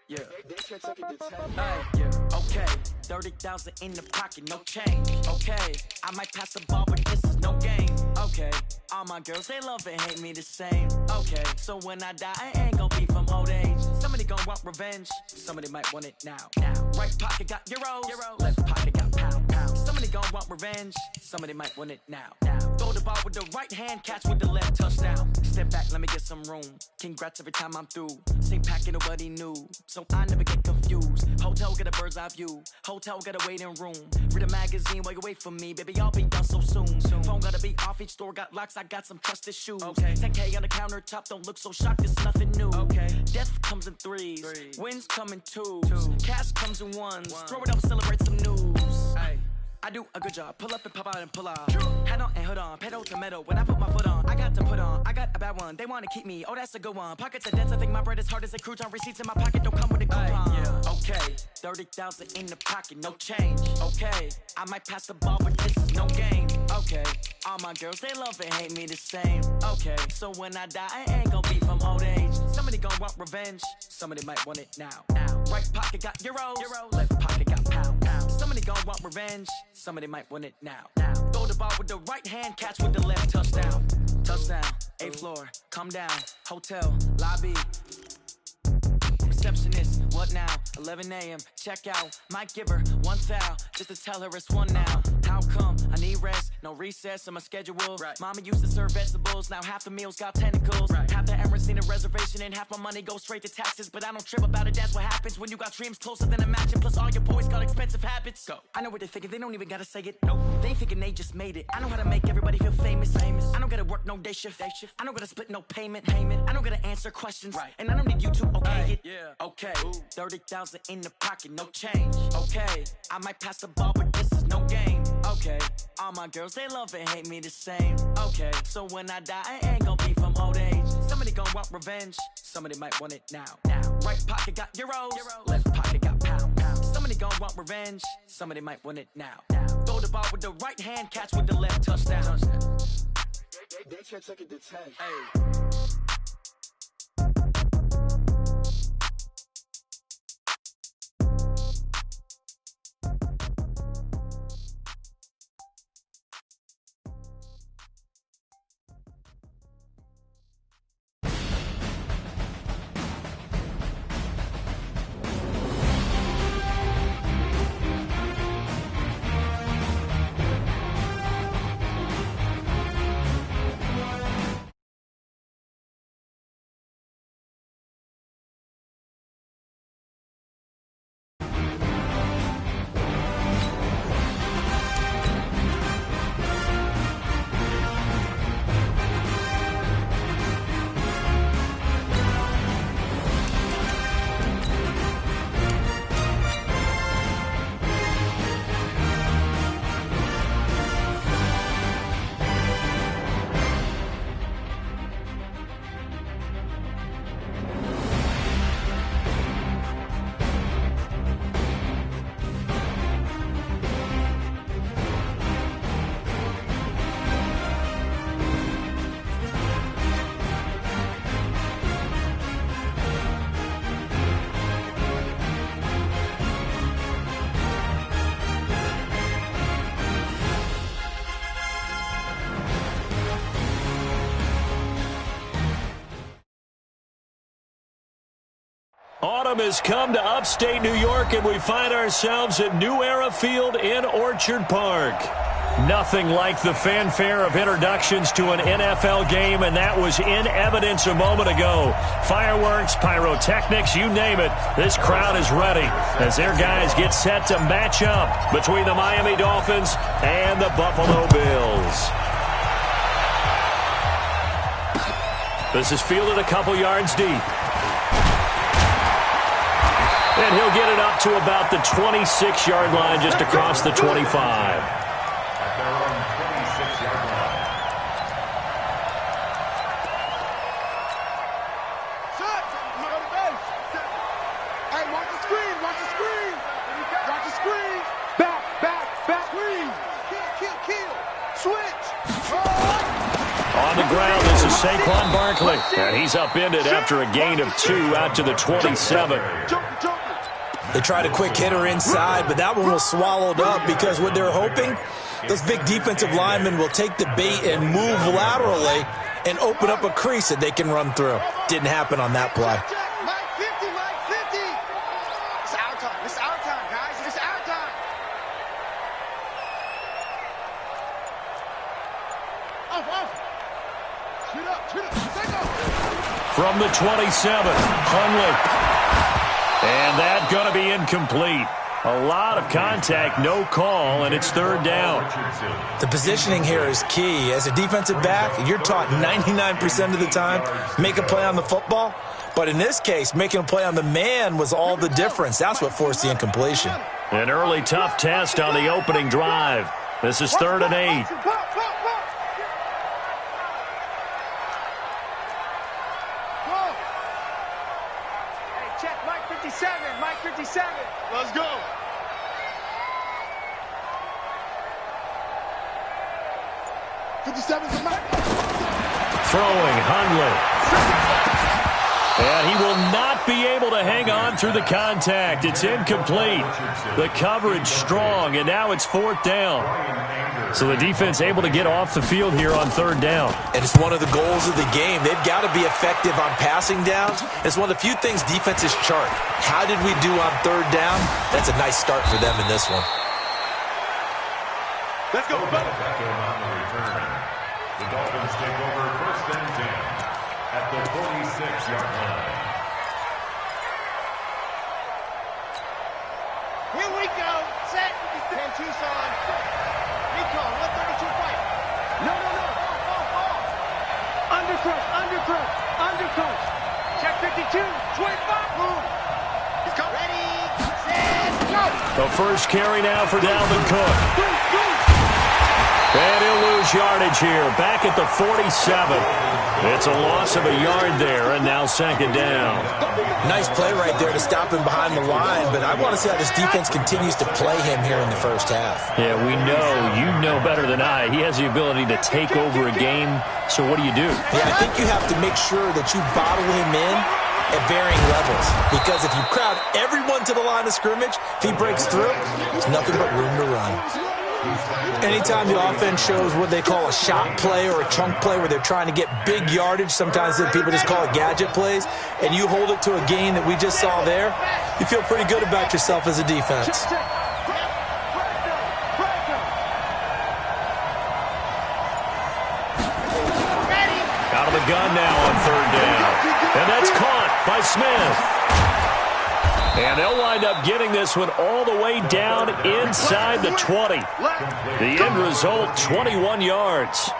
Yeah. Yeah. Okay. 30,000 in the pocket, no change. Okay. I might pass the ball, but this is no game. Okay. All my girls, they love and hate me the same. Okay. So when I die, I ain't gon' be from old age. Somebody gon' want revenge. Somebody might want it now. Right pocket got euros. Left pocket got pound. Somebody gon' want revenge. Somebody might want it now. Throw the ball with the right hand, catch with the left, touchdown. Step back, let me get some room. Congrats every time I'm through. Same packet, nobody knew, so I never get confused. Hotel get a bird's eye view. Hotel got a waiting room. Read a magazine while you wait for me, baby. I'll be done so soon. Phone gotta be off. Each store got locks. I got some trusted shoes. Okay. 10K on the countertop. Don't look so shocked. It's nothing new. Okay. Death comes in threes. Wins come in twos. Cash comes in ones. Throw it up, celebrate some news. Ay. I do a good job. Pull up and pop out and pull off. Head on and hood on. Pedal to metal. When I put my foot on, I got to put on. I got a bad one. They want to keep me. Oh, that's a good one. Pockets are dense. I think my bread is hard as a crouton. Receipts in my pocket don't come with a coupon. Yeah. Okay. 30,000 in the pocket. No change. Okay. I might pass the ball, but this is no game. Okay. All my girls, they love and hate me the same. Okay. So when I die, I ain't gon' be from old age. Somebody gon' want revenge. Somebody might want it now. Right pocket got euros. Left pocket got pound. Somebody gon' want revenge. Somebody might want it now. Throw the ball with the right hand, catch with the left, touchdown. Touchdown, 8th floor, come down. Hotel, lobby. Receptionist, what now? 11 a.m., check out. Might give her one foul, just to tell her it's one now. How come? I need rest, no recess in my schedule. Right. Mama used to serve vegetables, now half the meals got tentacles. Right. Half the Emirates need a reservation and half my money goes straight to taxes. But I don't trip about it, that's what happens when you got dreams closer than a mansion. Plus all your boys got expensive habits. Go. I know what they're thinking, they don't even gotta say it. Nope. They ain't thinking they just made it. I know how to make everybody feel famous. I don't gotta work no day shift. I don't gotta split no payment. I don't gotta answer questions. Right. And I don't need you to okay it. Yeah. Okay. 30,000 in the pocket, no change. Okay. I might pass the ball, but this is no game. Okay. All my girls, they love and hate me the same. Okay. So when I die, I ain't gon' be from old age. Somebody gon' want revenge. Somebody might want it now. Right pocket got euros. Left pocket got pound. Somebody gon' want revenge. Somebody might want it now. Throw the ball with the right hand, catch with the left, touchdown. They can't take it to 10. Hey. Autumn has come to upstate New York, and we find ourselves at New Era Field in Orchard Park. Nothing like the fanfare of introductions to an NFL game, and that was in evidence a moment ago. Fireworks, pyrotechnics, you name it. This crowd is ready as their guys get set to match up between the Miami Dolphins and the Buffalo Bills. This is fielded a couple yards deep. And he'll get it up to about the 26-yard line, just across the 25. At their own 26-yard line. Shut! I'm not on the bench. Hey, watch the screen. Watch the screen. Watch the screen. Back. Screen. Kill. Switch. On the ground. crowd. This is Saquon Barkley. And he's upended after a gain of 2 out to the 27. They tried a quick hitter inside, but that one was swallowed up because what they're hoping, those big defensive linemen will take the bait and move laterally and open up a crease that they can run through. Didn't happen on that play. Mike 50, Mike 50. It's our time. It's our time, guys. It's our time. Off. Shoot up. Take off. From the 27, Hundley. And that's going to be incomplete. A lot of contact, no call, and it's third down. The positioning here is key. As a defensive back, you're taught 99% of the time, make a play on the football. But in this case, making a play on the man was all the difference. That's what forced the incompletion. An early tough test on the opening drive. This is 3rd and 8. Mike 57. Let's go. Throwing, Hundley. And he will not be able to hang on through the contact. It's incomplete. The coverage strong, and now it's 4th down. So the defense able to get off the field here on 3rd down. And it's one of the goals of the game. They've got to be effective on passing downs. It's one of the few things defenses chart. How did we do on 3rd down? That's a nice start for them in this one. Let's go, brother. The Dolphins take over 1st and 10 at the 46-yard line. Here we go. Set. 10 Tucson. Recon. 132 fight. No. Undercut. Check 52. 25. Move. He's coming. Ready. Set. Go. The first carry now for Dalvin Cook. And he'll lose yardage here. Back at the 47. It's a loss of a yard there, and now 2nd down. Nice play right there to stop him behind the line, but I want to see how this defense continues to play him here in the first half. Yeah, we know. You know better than I. He has the ability to take over a game, so what do? Yeah, I think you have to make sure that you bottle him in at varying levels, because if you crowd everyone to the line of scrimmage, if he breaks through, there's nothing but room to run. Anytime the offense shows what they call a shot play or a chunk play where they're trying to get big yardage, sometimes people just call it gadget plays, and you hold it to a gain that we just saw there, you feel pretty good about yourself as a defense. Out of the gun now on 3rd down. And that's caught by Smith. And they'll wind up getting this one all the way down inside the 20. The end result, 21 yards.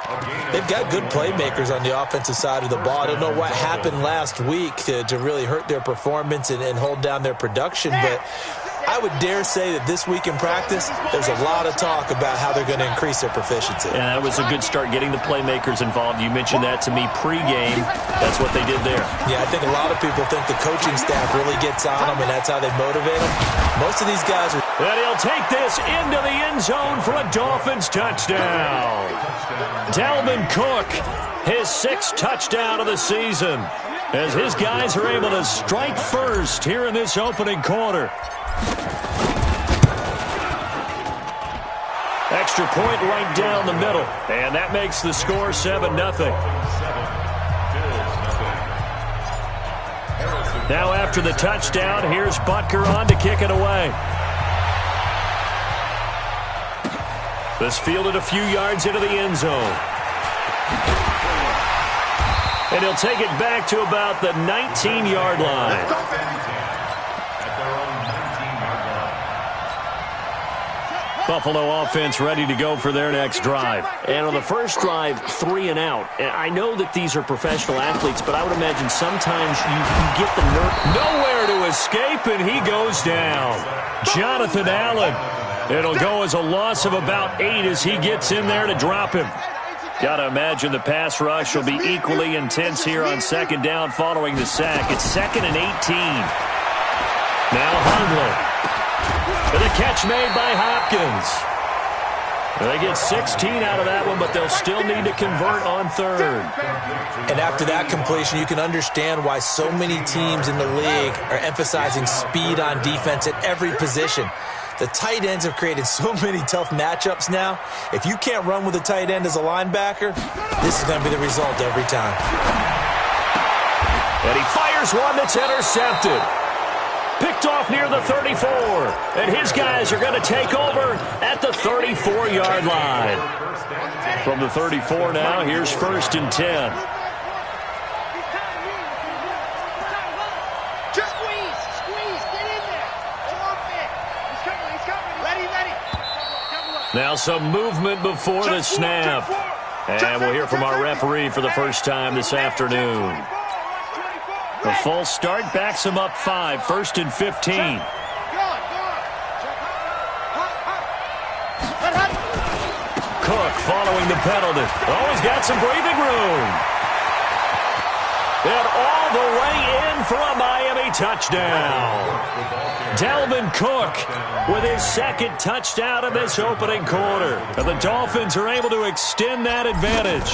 They've got good playmakers on the offensive side of the ball. I don't know what happened last week to really hurt their performance and hold down their production, but I would dare say that this week in practice, there's a lot of talk about how they're going to increase their proficiency. And that was a good start getting the playmakers involved. You mentioned that to me pregame. That's what they did there. Yeah, I think a lot of people think the coaching staff really gets on them, and that's how they motivate them. Most of these guys are... And he'll take this into the end zone for a Dolphins touchdown. Dalvin Cook, his 6th touchdown of the season, as his guys are able to strike first here in this opening quarter. Extra point right down the middle, and that makes the score 7-0. Now after the touchdown, here's Butker on to kick it away. This fielded a few yards into the end zone. And he'll take it back to about the 19-yard line. Buffalo offense ready to go for their next drive. And on the first drive, 3 and out. And I know that these are professional athletes, but I would imagine sometimes you get the nerve. Nowhere to escape, and he goes down. Jonathan Allen. It'll go as a loss of about 8 as he gets in there to drop him. Got to imagine the pass rush will be equally intense here on 2nd down following the sack. It's 2nd and 18. Now Hundley. And the catch made by Hopkins. They get 16 out of that one, but they'll still need to convert on third. And after that completion, you can understand why so many teams in the league are emphasizing speed on defense at every position. The tight ends have created so many tough matchups now. If you can't run with a tight end as a linebacker, this is going to be the result every time. And he fires one that's intercepted. Picked off near the 34. And his guys are going to take over at the 34-yard line. From the 34 now, here's 1st and 10. Now some movement before the snap. And we'll hear from our referee for the first time this afternoon. The false start backs him up 5, 1st and 15. Cook following the penalty. Oh, he's got some breathing room. And all the way in for a Miami touchdown. Dalvin Cook with his 2nd touchdown of this opening quarter. And the Dolphins are able to extend that advantage.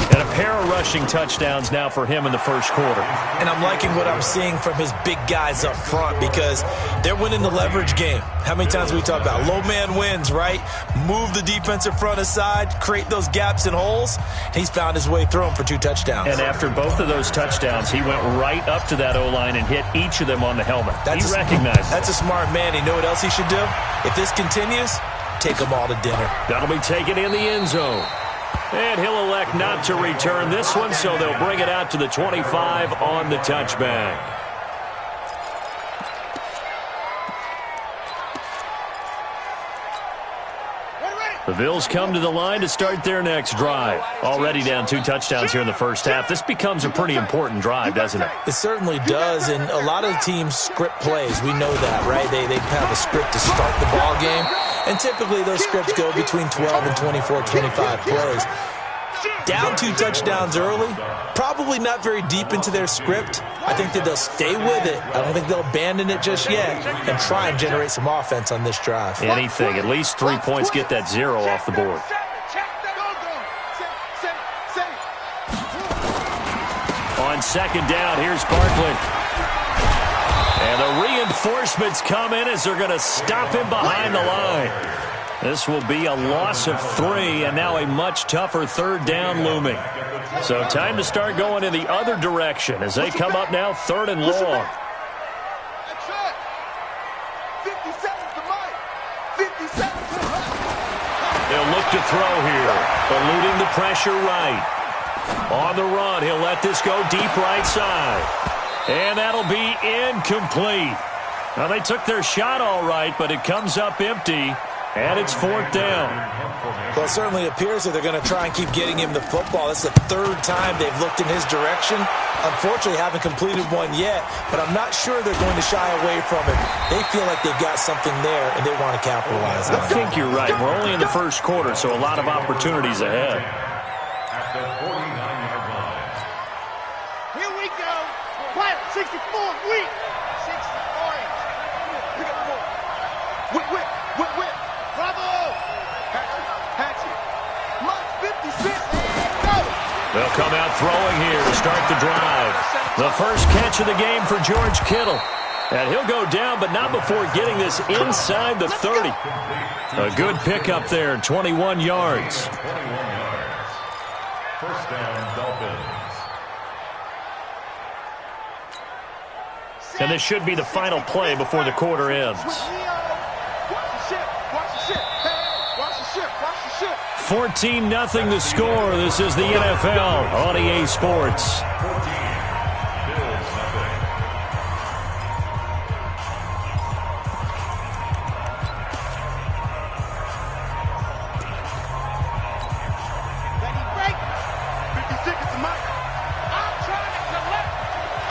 And a pair of rushing touchdowns now for him in the first quarter. And I'm liking what I'm seeing from his big guys up front because they're winning the leverage game. How many times we talk about low man wins, right? Move the defensive front aside, create those gaps and holes. He's found his way through them for 2 touchdowns. And after both of those touchdowns, he went right up to that O-line and hit each of them on the helmet. He recognized it. That's a smart man. You know what else he should do? If this continues, take them all to dinner. That'll be taken in the end zone. And he'll elect not to return this one, so they'll bring it out to the 25 on the touchback. The Bills come to the line to start their next drive. Already down 2 touchdowns here in the first half. This becomes a pretty important drive, doesn't it? It certainly does, and a lot of teams script plays. We know that, right? They have a script to start the ball game, and typically those scripts go between 12 and 24, 25 plays. Down 2 touchdowns early, probably not very deep into their script. I think that they'll stay with it. I don't think they'll abandon it just yet and try and generate some offense on this drive. Anything, at least 3 points, get that 0 off the board. On 2nd down, here's Barkley. And the reinforcements come in as they're going to stop him behind the line. This will be a loss of 3, and now a much tougher 3rd down looming. So time to start going in the other direction as they come up now 3rd and long. They'll look to throw here, eluding the pressure right. On the run, he'll let this go deep right side. And that'll be incomplete. Now, they took their shot all right, but it comes up empty. And it's 4th down. Well, it certainly appears that they're going to try and keep getting him the football. This is the 3rd time they've looked in his direction. Unfortunately, haven't completed one yet, but I'm not sure they're going to shy away from it. They feel like they've got something there, and they want to capitalize on it. I think you're right. We're only in the first quarter, so a lot of opportunities ahead. At the 49-yard line. Here we go. Quiet, 64, weak. 64. Pick up the ball. Whip. Bravo! Hatchet. Mark 56. Go! They'll come out throwing here to start the drive. The first catch of the game for George Kittle. And he'll go down, but not before getting this inside the 30. A good pickup there, 21 yards. 21 yards. First down, Dolphins. And this should be the final play before the quarter ends. 14-0 the score. This is the NFL on EA Sports. 14, Bills nothing.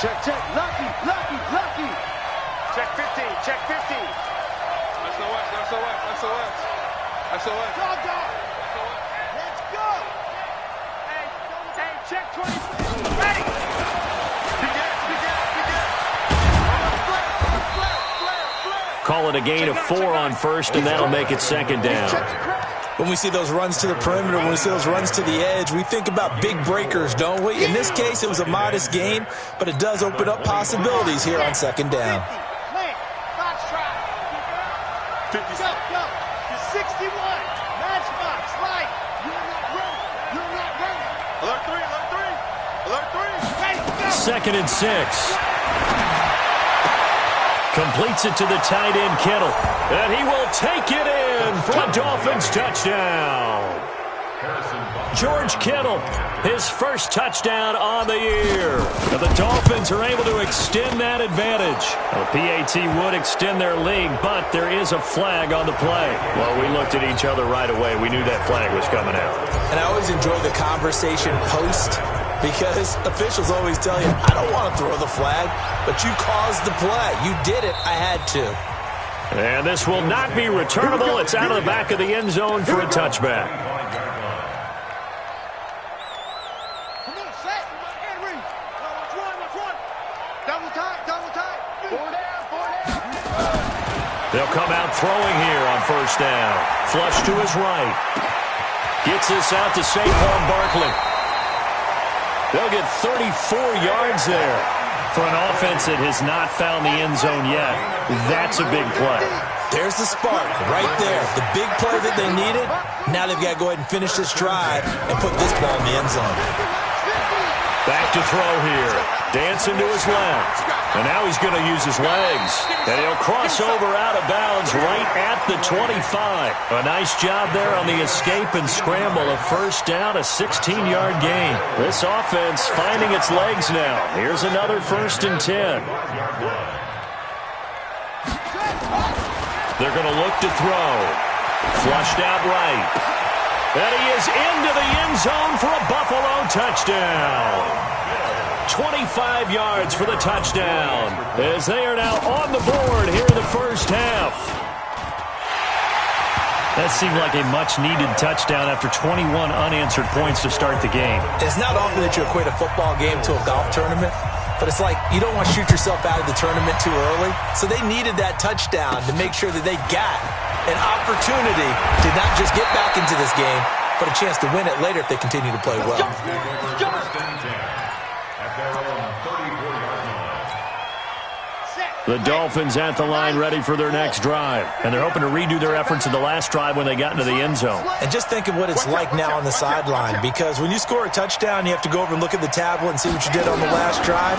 Check. Lucky. Check 15. SOS. Let's go. Hey, check 20. Ready. Call it a gain of 4 on first, and that'll make it 2nd down. When we see those runs to the perimeter, when we see those runs to the edge, we think about big breakers, don't we? In this case, it was a modest gain, but it does open up possibilities here on second down. 50. Go. 61. Matchbox. Right. You're not ready. Alert 3. Ready. Go. 2nd and 6. Completes it to the tight end, Kittle. And he will take it in for a Dolphins touchdown. George Kittle, his first touchdown on the year. And the Dolphins are able to extend that advantage. The PAT would extend their lead, but there is a flag on the play. Well, we looked at each other right away. We knew that flag was coming out. And I always enjoy the conversation post, because officials always tell you, I don't want to throw the flag, but you caused the play. You did it. I had to. And this will not be returnable. It's out of the back of the end zone for a touchback. Come on, set. Henry. Watch one. Double time. 4 down. They'll come out throwing here on first down. Flush to his right. Gets this out to Saquon Barkley. They'll get 34 yards there. For an offense that has not found the end zone yet, that's a big play. There's the spark right there. The big play that they needed. Now they've got to go ahead and finish this drive and put this ball in the end zone. Back to throw here. Dancing to his left. And now he's going to use his legs. And he'll cross over out of bounds right at the 25. A nice job there on the escape and scramble. A first down, a 16-yard gain. This offense finding its legs now. Here's another 1st and 10. They're going to look to throw. Flushed out right. And he is into the end zone for a Buffalo touchdown. 25 yards for the touchdown as they are now on the board here in the first half. That seemed like a much-needed touchdown after 21 unanswered points to start the game. It's not often that you equate a football game to a golf tournament, but it's like you don't want to shoot yourself out of the tournament too early. So they needed that touchdown to make sure that they got an opportunity to not just get back into this game, but a chance to win it later if they continue to play well. The Dolphins at the line ready for their next drive. And they're hoping to redo their efforts in the last drive when they got into the end zone. And just think of what it's like now on the sideline, because when you score a touchdown, you have to go over and look at the tablet and see what you did on the last drive.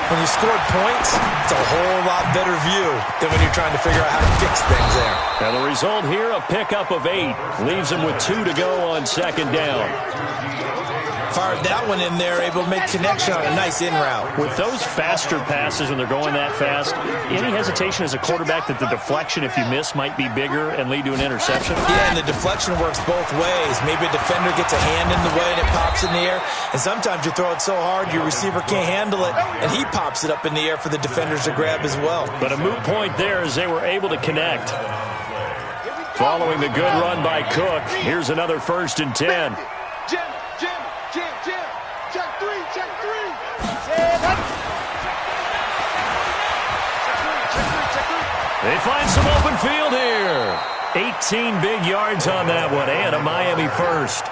When you scored points, it's a whole lot better view than when you're trying to figure out how to fix things there. Now the result here, a pickup of 8. Leaves them with 2 to go on second down. Fired that one in there, able to make connection on a nice in route. With those faster passes when they're going that fast, any hesitation as a quarterback that the deflection, if you miss, might be bigger and lead to an interception? Yeah, and the deflection works both ways. Maybe a defender gets a hand in the way and it pops in the air, and sometimes you throw it so hard your receiver can't handle it, and he pops it up in the air for the defenders to grab as well. But a moot point there as they were able to connect. Following the good run by Cook, here's another 1st and 10. Check 3. They find some open field here. 18 big yards on that one, and a Miami first.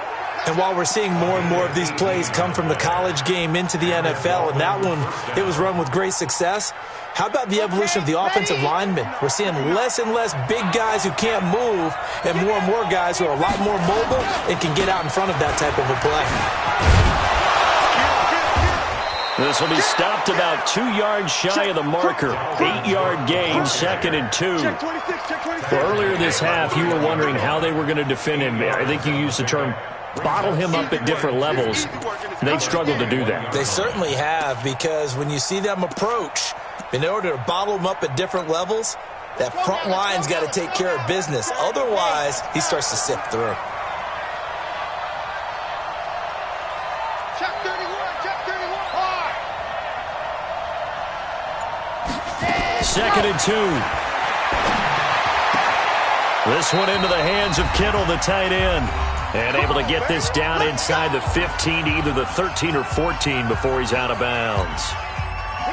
And while we're seeing more and more of these plays come from the college game into the NFL, and that one, it was run with great success, how about the evolution of the offensive linemen? We're seeing less and less big guys who can't move and more guys who are a lot more mobile and can get out in front of that type of a play. This will be stopped about 2 yards shy of the marker. 8-yard gain, 2nd and 2. Well, earlier this half, you were wondering how they were going to defend him. I think you used the term bottle him up at different levels. They've struggled to do that. They certainly have, because when you see them approach, in order to bottle him up at different levels, that front line's got to take care of business. Otherwise, he starts to sift through. Check 31. Hard. 2nd and 2. This one into the hands of Kittle, the tight end. And able to get this down inside the 15 to either the 13 or 14 before he's out of bounds.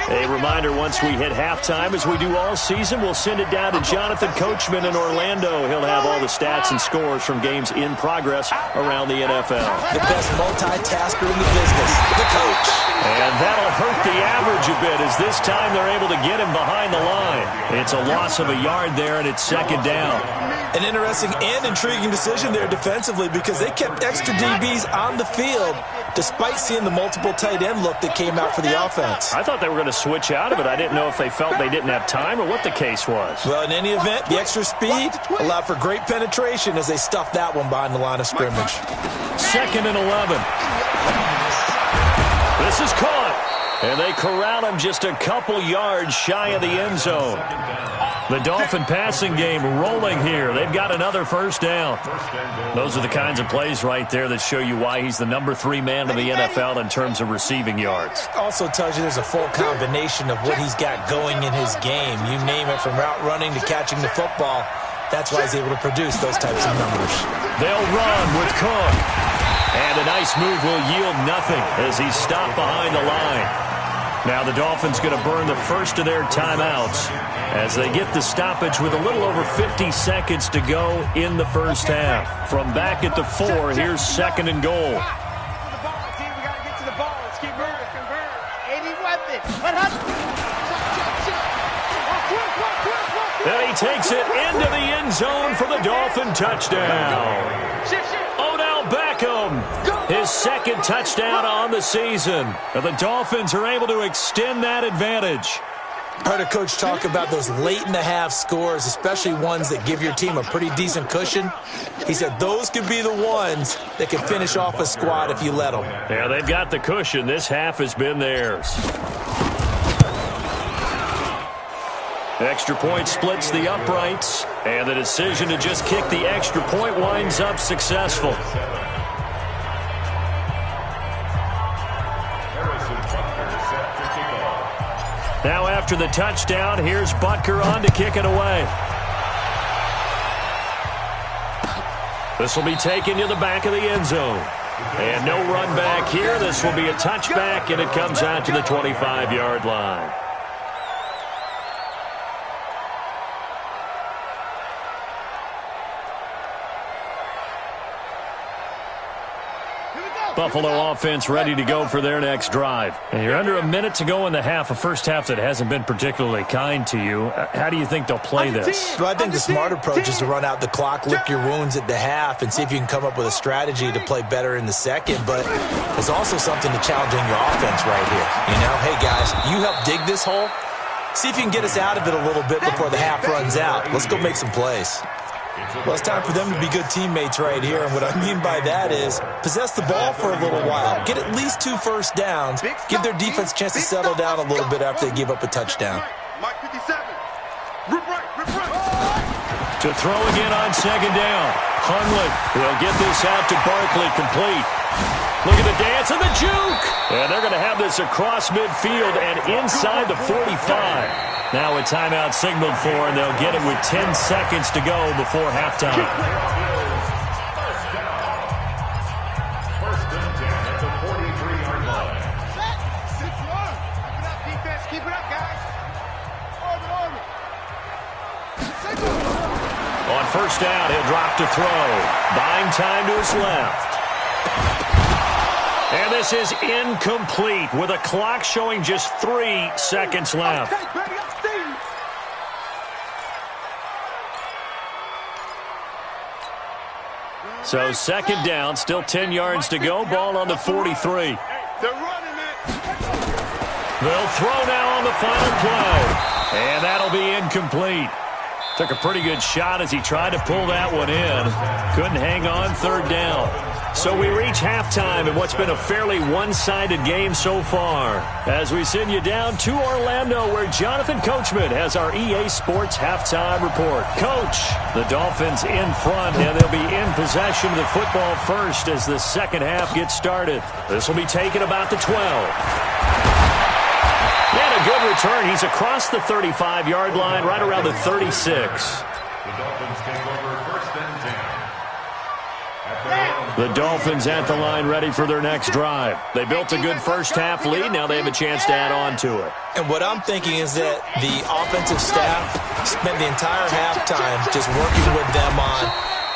A reminder, once we hit halftime, as we do all season, we'll send it down to Jonathan Coachman in Orlando. He'll have all the stats and scores from games in progress around the NFL. The best multitasker in the business, the coach. And that'll hurt the average a bit, as this time they're able to get him behind the line. It's a loss of a yard there, and it's second down. An interesting and intriguing decision there defensively, because they kept extra DBs on the field despite seeing the multiple tight end look that came out for the offense. I thought they were going to switch out of it. I didn't know if they felt they didn't have time or what the case was. Well, in any event, the extra speed allowed for great penetration as they stuffed that one behind the line of scrimmage. 2nd and 11. This is caught. And they corral him just a couple yards shy of the end zone. The Dolphin passing game rolling here. They've got another first down. Those are the kinds of plays right there that show you why he's the number 3 man in the NFL in terms of receiving yards. Also tells you there's a full combination of what he's got going in his game. You name it, from route running to catching the football. That's why he's able to produce those types of numbers. They'll run with Cook. And a nice move will yield nothing as he's stopped behind the line. Now the Dolphins going to burn the first of their timeouts as they get the stoppage with a little over 50 seconds to go in the first half. From back at the 4, here's 2nd and goal. And he takes it into the end zone for the Dolphin touchdown. Odell Beckham, his 2nd touchdown on the season. And the Dolphins are able to extend that advantage. I heard a coach talk about those late-in-the-half scores, especially ones that give your team a pretty decent cushion. He said those could be the ones that can finish off a squad if you let them. Yeah, they've got the cushion. This half has been theirs. Extra point splits the uprights, and the decision to just kick the extra point winds up successful. Now after the touchdown, here's Butker on to kick it away. This will be taken to the back of the end zone. And no run back here. This will be a touchback, and it comes out to the 25-yard line. Buffalo offense ready to go for their next drive. And you're under a minute to go in the half, a first half that hasn't been particularly kind to you. How do you think they'll play this? Well, I think the smart approach is to run out the clock, lick your wounds at the half, and see if you can come up with a strategy to play better in the second. But there's also something to challenging your offense right here. You know, hey, guys, you help dig this hole. See if you can get us out of it a little bit before the half runs out. Let's go make some plays. Well, it's time for them to be good teammates right here, and what I mean by that is possess the ball for a little while, get at least 2 first downs, give their defense a chance to settle down a little bit after they give up a touchdown. Mike 57. Rip right, rip right. To throw again on 2nd down. Hundley will get this out to Barkley, complete. Look at the dance and the juke. And they're going to have this across midfield and inside the 45. Now a timeout signaled for, and they'll get it with 10 seconds to go before halftime. First and 10 at the 43-yard line. Keep it up, guys. On first down, he'll drop to throw. Buying time to his left. And this is incomplete with a clock showing just 3 seconds left. So 2nd down, still 10 yards to go. Ball on the 43. They're running it. They'll throw now on the final play. And that'll be incomplete. Took a pretty good shot as he tried to pull that one in. Couldn't hang on 3rd down. So we reach halftime in what's been a fairly one-sided game so far. As we send you down to Orlando, where Jonathan Coachman has our EA Sports halftime report. Coach, the Dolphins in front, and they'll be in possession of the football first as the second half gets started. This will be taken about the 12. And a good return. He's across the 35-yard line, right around the 36. The Dolphins take over first and 10. The Dolphins at the line ready for their next drive. They built a good first-half lead. Now they have a chance to add on to it. And what I'm thinking is that the offensive staff spent the entire halftime just working with them on,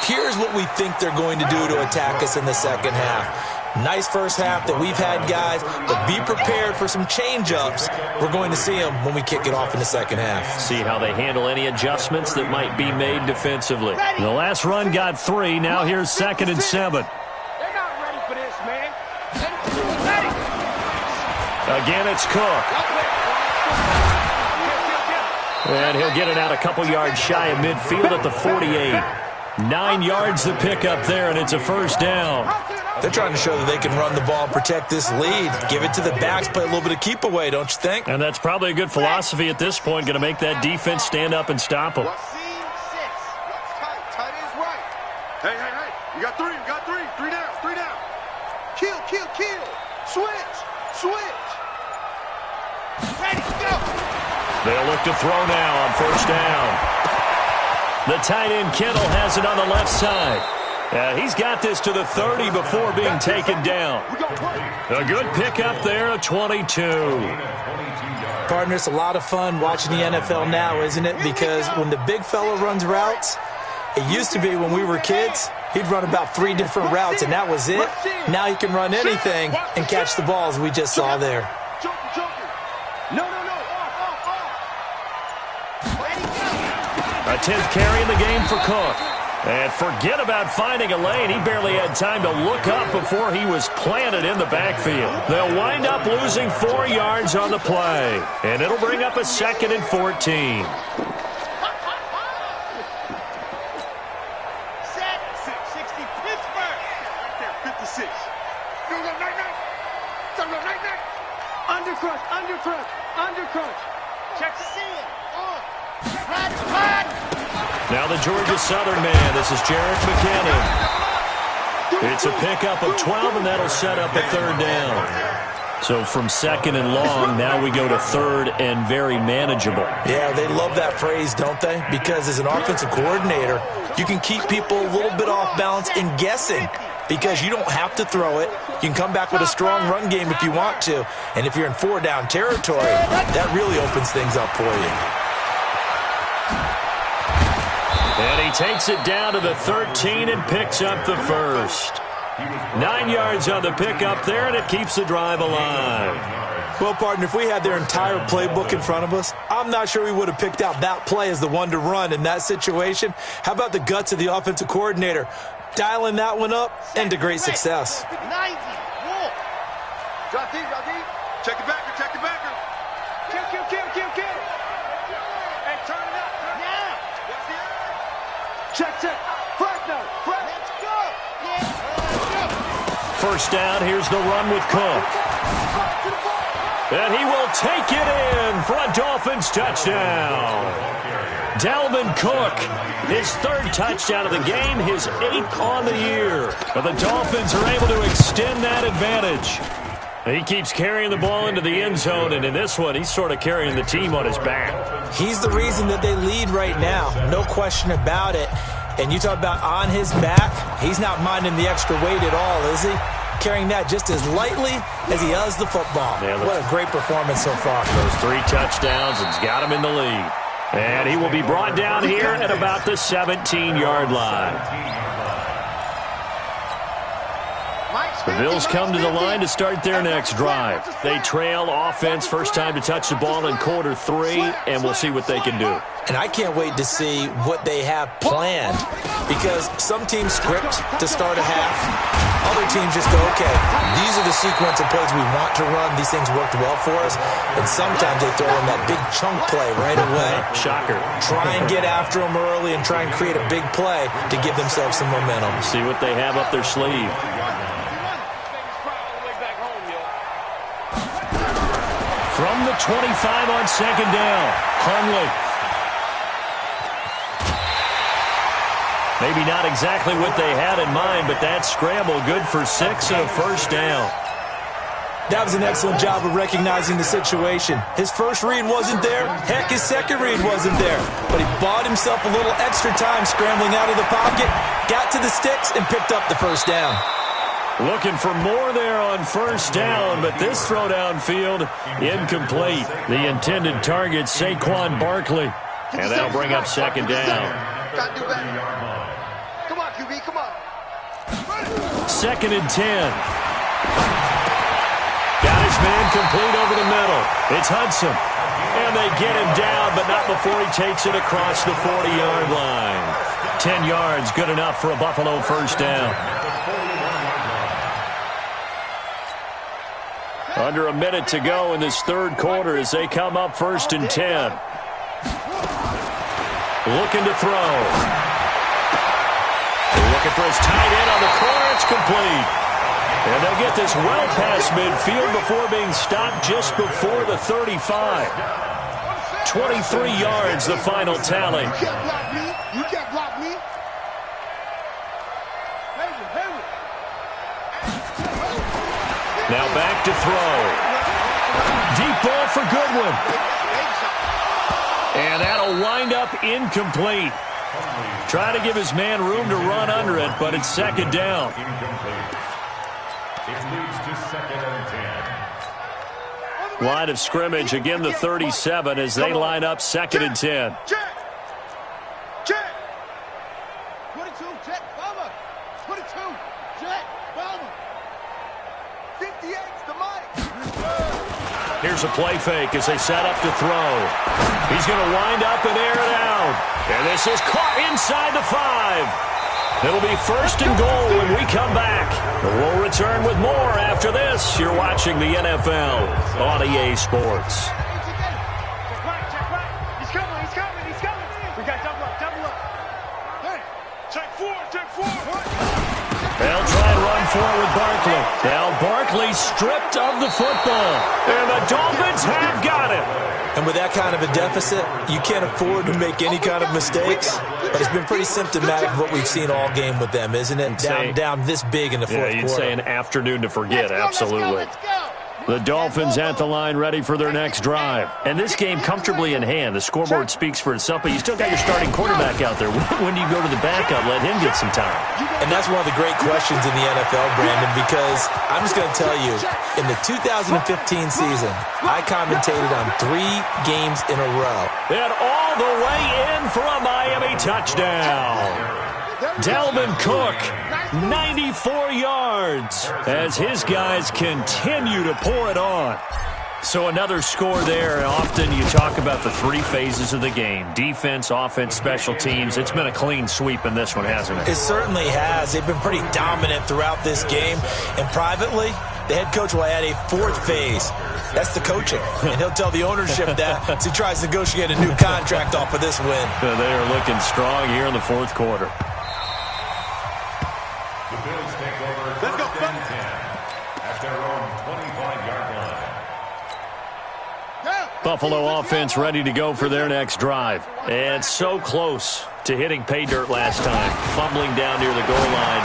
here's what we think they're going to do to attack us in the second half. Nice first half that we've had, guys, but be prepared for some change-ups. We're going to see them when we kick it off in the second half. See how they handle any adjustments that might be made defensively. The last run got 3. Now here's 2nd and 7. They're not ready for this, man. Again, it's Cook. And he'll get it out a couple yards shy of midfield at the 48. 9 yards to pick up there, and it's a first down. They're trying to show that they can run the ball and protect this lead. Give it to the backs, play a little bit of keep away, don't you think? And that's probably a good philosophy at this point, going to make that defense stand up and stop them. Tight is right. Hey. You got 3. 3 down. Kill. Switch. Ready, go. They'll look to throw now on first down. The tight end, Kittle, has it on the left side. He's got this to the 30 before being taken down. A good pickup there, a 22. Partner, it's a lot of fun watching the NFL now, isn't it? Because when the big fella runs routes, it used to be when we were kids, he'd run about 3 different routes, and that was it. Now he can run anything and catch the balls we just saw there. No. A 10th carry in the game for Cook. And forget about finding a lane. He barely had time to look up before he was planted in the backfield. They'll wind up losing 4 yards on the play. And it'll bring up a 2nd and 14. Set. 60 Pittsburgh. Right there, 56. Go, night. Undercrunch. Check the seal. Flat. Now the Georgia Southern man. This is Jarrett McKinnon. It's a pickup of 12, and that'll set up a 3rd down. So from 2nd and long, now we go to 3rd and very manageable. Yeah, they love that phrase, don't they? Because as an offensive coordinator, you can keep people a little bit off balance and guessing because you don't have to throw it. You can come back with a strong run game if you want to. And if you're in 4-down territory, that really opens things up for you. And he takes it down to the 13 and picks up the first. 9 yards on the pickup there, and it keeps the drive alive. Well, partner, if we had their entire playbook in front of us, I'm not sure we would have picked out that play as the one to run in that situation. How about the guts of the offensive coordinator? Dialing that one up into great success. 90. Wolf. Drop deep. Check the backer. Kill. And turn it up. Now. Check. Front. Let's go. First down, here's the run with Cook. And he will take it in for a Dolphins touchdown. Dalvin Cook, his 3rd touchdown of the game, his 8th on the year. But the Dolphins are able to extend that advantage. He keeps carrying the ball into the end zone, and in this one, he's sort of carrying the team on his back. He's the reason that they lead right now, no question about it. And you talk about on his back, he's not minding the extra weight at all, is he? Carrying that just as lightly as he does the football. Yeah, what a great performance so far. Those 3 touchdowns has got him in the lead. And he will be brought down here at about the 17-yard line. The Bills come to the line to start their next drive. They trail offense, first time to touch the ball in quarter 3, and we'll see what they can do. And I can't wait to see what they have planned, because some teams script to start a half. Other teams just go, okay, these are the sequence of plays we want to run. These things worked well for us. And sometimes they throw in that big chunk play right away. Shocker. Try and get after them early and try and create a big play to give themselves some momentum. See what they have up their sleeve. From the 25 on 2nd down, Hundley. Maybe not exactly what they had in mind, but that scramble good for 6 and a first down. That was an excellent job of recognizing the situation. His first read wasn't there. Heck, his second read wasn't there. But he bought himself a little extra time scrambling out of the pocket, got to the sticks, and picked up the first down. Looking for more there on first down, but this throw downfield, incomplete. The intended target, Saquon Barkley. And that'll bring up second down. Come on, QB, come on. 2nd and 10. Got his man complete over the middle. It's Hudson. And they get him down, but not before he takes it across the 40-yard line. 10 yards, good enough for a Buffalo first down. Under a minute to go in this third quarter as they come up 1st and 10. Looking to throw. Looking for his tight end on the corner. It's complete. And they'll get this well past midfield before being stopped just before the 35. 23 yards, the final tally. You can't block me. You can't block me. Now back to throw. Deep ball for Goodwin. And that'll wind up incomplete. Try to give his man room to run under it, but it's second down. It leads to 2nd and 10. Line of scrimmage, again the 37 as they line up 2nd and 10. Check. Check. 22, check. Bomber. 22, check. Bomber. 58's the mic. Here's a play fake as they set up to throw. He's going to wind up and air it out. And this is caught inside the 5. It'll be 1st and goal when we come back. We'll return with more after this. You're watching the NFL on EA Sports. Check right. He's coming. We got double up. Hey, check 4. They'll try and run forward with Barkley. Now Barkley stripped of the football. And the Dolphins have got it. And with that kind of a deficit, you can't afford to make any kind of mistakes. But it's been pretty symptomatic of what we've seen all game with them, isn't it? Down this big in the fourth quarter. You'd say an afternoon to forget, absolutely. The Dolphins at the line ready for their next drive. And this game comfortably in hand. The scoreboard speaks for itself, but you still got your starting quarterback out there. When do you go to the backup? Let him get some time. And that's one of the great questions in the NFL, Brandon, because I'm just going to tell you, in the 2015 season, I commentated on 3 games in a row. And all the way in for a Miami touchdown. Dalvin Cook, 94 yards, as his guys continue to pour it on. So another score there. Often you talk about the 3 phases of the game. Defense, offense, special teams. It's been a clean sweep in this one, hasn't it? It certainly has. They've been pretty dominant throughout this game. And privately, the head coach will add a 4th phase. That's the coaching. And he'll tell the ownership that as he tries to negotiate a new contract off of this win. They are looking strong here in the fourth quarter. The Bills take over 1st and 10 at their own 25-yard line. Buffalo offense ready to go for their next drive. And so close to hitting pay dirt last time, fumbling down near the goal line.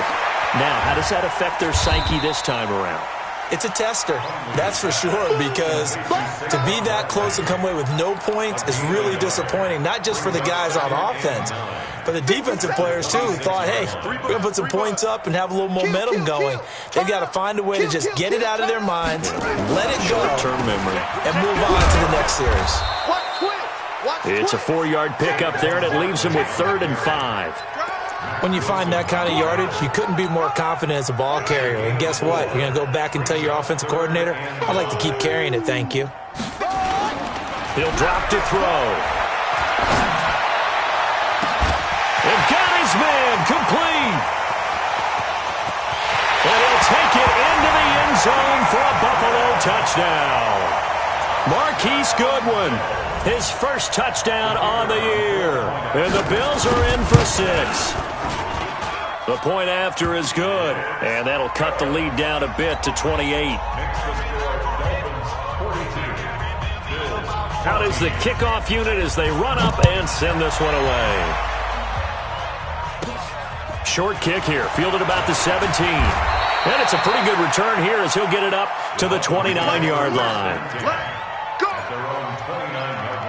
Now, how does that affect their psyche this time around? It's a tester, that's for sure, because to be that close and come away with no points is really disappointing, not just for the guys on offense, but the defensive players, too, who thought, hey, we're going to put some points up and have a little momentum going. They've got to find a way to just get it out of their minds, let it go, short-term memory, and move on to the next series. It's a 4-yard pickup there, and it leaves them with 3rd and 5. When you find that kind of yardage, you couldn't be more confident as a ball carrier. And guess what? You're going to go back and tell your offensive coordinator, I'd like to keep carrying it, thank you. He'll drop to throw. And got his man complete. And he'll take it into the end zone for a Buffalo touchdown. Marquise Goodwin, his first touchdown on the year. And the Bills are in for 6. The point after is good, and that'll cut the lead down a bit to 28. Out is the kickoff unit as they run up and send this one away. Short kick here, fielded about the 17. And it's a pretty good return here as he'll get it up to the 29-yard line. At their own 29-yard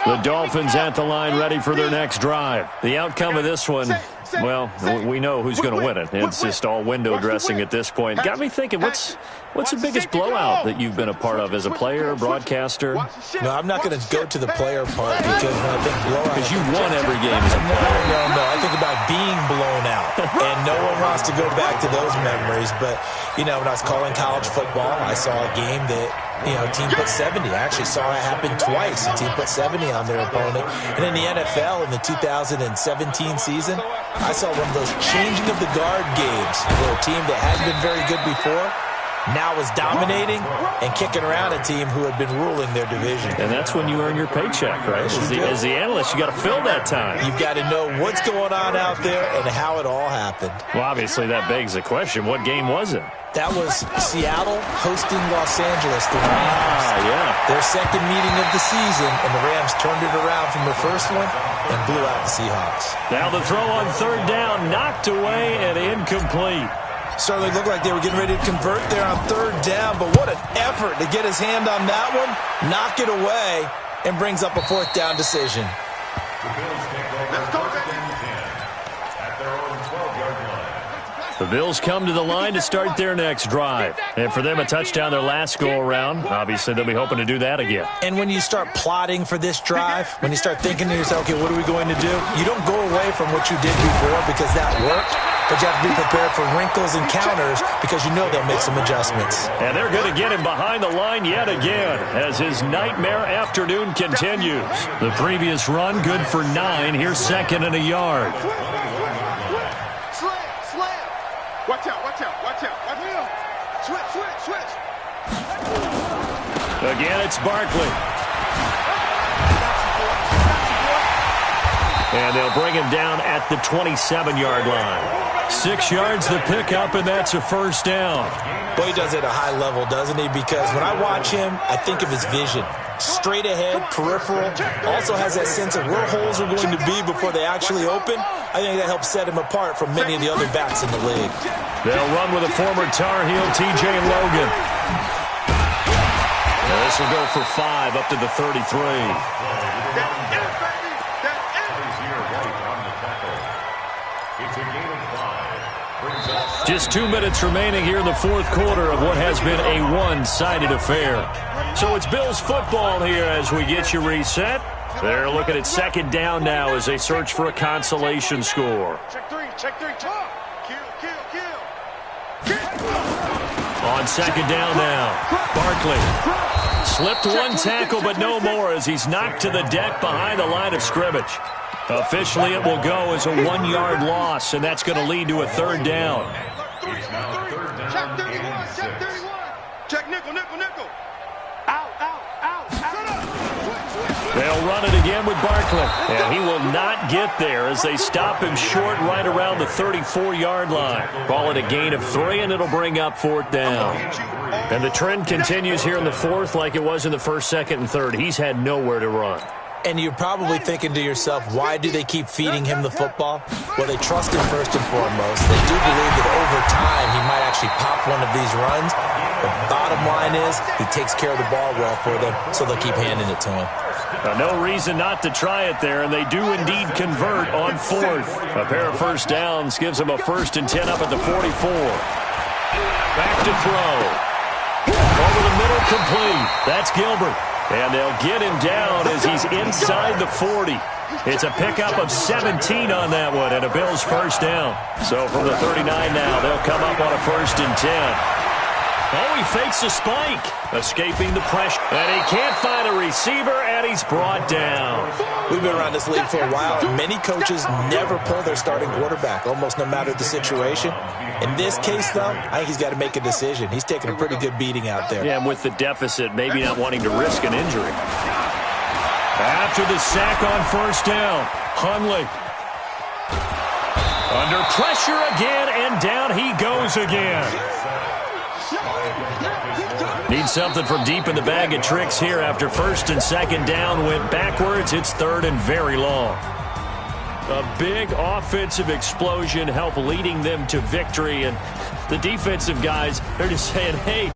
line. The Dolphins at the line ready for their next drive. The outcome of this one, well, we know who's going to win it. It's just all window dressing at this point. Got me thinking, what's the biggest blowout that you've been a part of as a player, broadcaster? No, I'm not going to go to the player part because when I think blowout... Because you won every game as a player. No. I think about being blown out. And no one wants to go back to those memories. But, when I was calling college football, I saw a game that, team put 70. I actually saw it happen twice. A team put 70 on their opponent. And in the NFL, in the 2017 season, I saw one of those changing of the guard games where a team that hadn't been very good before now is dominating and kicking around a team who had been ruling their division. And that's when you earn your paycheck, right? As the analyst, you got to fill that time. You've got to know what's going on out there and how it all happened. Well, obviously, that begs the question, what game was it? That was Seattle hosting Los Angeles, the Rams. Yeah. Their second meeting of the season, and the Rams turned it around from the first one and blew out the Seahawks. Now the throw on third down, knocked away and incomplete. Certainly looked like they were getting ready to convert there on third down, but what an effort to get his hand on that one, knock it away, and brings up a fourth down decision. The Bills take over first and 10 at their own 12-yard line. The Bills come to the line to start their next drive. And for them, a touchdown their last go-around. Obviously, they'll be hoping to do that again. And when you start plotting for this drive, when you start thinking to yourself, okay, what are we going to do? You don't go away from what you did before because that worked, but you have to be prepared for wrinkles and counters because you know they'll make some adjustments. And they're going to get him behind the line yet again as his nightmare afternoon continues. The previous run, good for 9. Here's second and a yard. Watch out. Switch. Again, it's Barkley. And they'll bring him down at the 27-yard line. 6 yards the pickup, and that's a first down. Boy, he does it at a high level, doesn't he? Because when I watch him, I think of his vision. Straight ahead, peripheral, also has that sense of where holes are going to be before they actually open. I think that helps set him apart from many of the other backs in the league. They'll run with a former Tar Heel, T.J. Logan. Now this will go for 5 up to the 33. Just 2 minutes remaining here in the fourth quarter of what has been a one-sided affair. So it's Bills football here as we get you reset. They're looking at second down now as they search for a consolation score. Check three. Kill. On second down now, Barkley slipped one tackle but no more as he's knocked to the deck behind the line of scrimmage. Officially, it will go as a 1-yard loss, and that's going to lead to a third down. Check 31. Check nickel. Out. They'll run it again with Barkley. And he will not get there as they stop him short right around the 34-yard line. Call it a gain of 3, and it'll bring up fourth down. And the trend continues here in the fourth like it was in the first, second, and third. He's had nowhere to run. And you're probably thinking to yourself, why do they keep feeding him the football? Well, they trust him first and foremost. They do believe that over time he might actually pop one of these runs. But the bottom line is he takes care of the ball well for them, so they'll keep handing it to him. No reason not to try it there, and they do indeed convert on fourth. A pair of first downs gives them a 1st and 10 up at the 44. Back to throw. Over the middle, complete. That's Gilbert. And they'll get him down as he's inside the 40. It's a pickup of 17 on that one and a Bills first down. So from the 39 now, they'll come up on a 1st and 10. Oh, he fakes a spike, escaping the pressure. And he can't find a receiver, and he's brought down. We've been around this league for a while, and many coaches never pull their starting quarterback, almost no matter the situation. In this case, though, I think he's got to make a decision. He's taking a pretty good beating out there. Yeah, and with the deficit, maybe not wanting to risk an injury. After the sack on first down, Hundley. Under pressure again, and down he goes again. Need something from deep in the bag of tricks here after 1st and 2nd down went backwards. It's 3rd and very long. A big offensive explosion helped leading them to victory. And the defensive guys, they're just saying, hey,